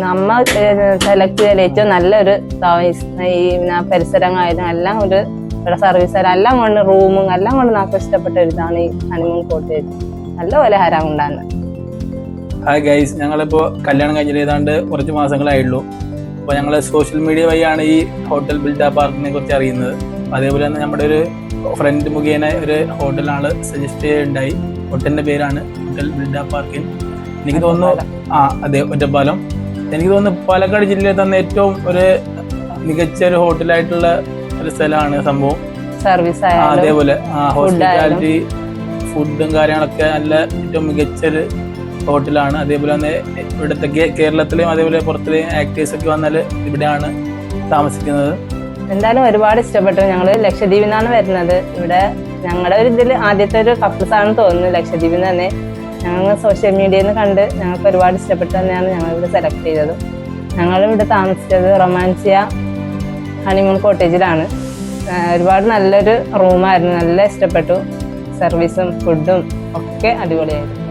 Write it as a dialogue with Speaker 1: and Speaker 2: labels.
Speaker 1: നമ്മ സെലക്ട് ചെയ്ത ഏറ്റവും നല്ലൊരു ഈ പരിസരങ്ങളായാലും എല്ലാം ഒരു ഇവിടെ സർവീസ് എല്ലാം കൊണ്ട് റൂമും എല്ലാം കൊണ്ട് നമുക്ക് ഇഷ്ടപ്പെട്ട ഒരു ഇതാണ് ഈ ഹണിമൂൺ കോട്ടേജ്. നല്ലപോലെ ഹരം ഉണ്ടാകുന്നത്.
Speaker 2: ഹായ് ഗൈസ്, ഞങ്ങളിപ്പോൾ കല്യാണം കഴിഞ്ഞിട്ട് ഏതാണ്ട് കുറച്ച് മാസങ്ങളായുള്ളൂ. അപ്പോൾ ഞങ്ങൾ സോഷ്യൽ മീഡിയ വഴിയാണ് ഈ ഹോട്ടൽ ബിൽഡ പാർക്കിനെ കുറിച്ച് അറിയുന്നത്. അതേപോലെ തന്നെ നമ്മുടെ ഒരു ഫ്രണ്ട് മുഖേന ഒരു ഹോട്ടലാണ് സജസ്റ്റ് ചെയ്യുകയുണ്ടായി. ഹോട്ടലിൻ്റെ പേരാണ് ഹോട്ടൽ ബിൽഡ പാർക്ക്. എനിക്ക് തോന്നുന്നു അതെ, ഒറ്റപ്പാലം. എനിക്ക് തോന്നുന്നു പാലക്കാട് ജില്ലയിൽ തന്നെ ഏറ്റവും ഒരു മികച്ച ഒരു ഹോട്ടലായിട്ടുള്ള ഒരു സ്ഥലമാണ് സംഭവം.
Speaker 1: സർവീസ്
Speaker 2: അതേപോലെ ഹോസ്പിറ്റാലിറ്റി, ഫുഡും കാര്യങ്ങളൊക്കെ നല്ല ഏറ്റവും മികച്ചൊരു ഹോട്ടലാണ്. അതേപോലെ തന്നെ ഇവിടുത്തെ കേരളത്തിലെയും അതേപോലെ പുറത്തിലെയും ആക്ടേഴ്സൊക്കെ വന്നാൽ ഇവിടെയാണ് താമസിക്കുന്നത്.
Speaker 1: എന്തായാലും ഒരുപാട് ഇഷ്ടപ്പെട്ടു. ഞങ്ങൾ ലക്ഷദ്വീപിൽ നിന്നാണ് വരുന്നത്. ഇവിടെ ഞങ്ങളുടെ ഒരു ഇതിൽ ആദ്യത്തെ ഒരു കപ്പിൾസ് ആണെന്ന് തോന്നുന്നു. ലക്ഷദ്വീപിൽ നിന്ന് തന്നെ ഞങ്ങൾ സോഷ്യൽ മീഡിയയിൽ നിന്ന് കണ്ട് ഞങ്ങൾക്ക് ഒരുപാട് ഇഷ്ടപ്പെട്ടു തന്നെയാണ് ഞങ്ങളിവിടെ സെലക്ട് ചെയ്തത്. ഞങ്ങളിവിടെ താമസിച്ചത് റൊമാൻസിയ ഹണിമൂൺ കോട്ടേജിലാണ്. ഒരുപാട് നല്ലൊരു റൂമായിരുന്നു. നല്ല ഇഷ്ടപ്പെട്ടു. സർവീസും ഫുഡും ഒക്കെ അടിപൊളിയായിരുന്നു.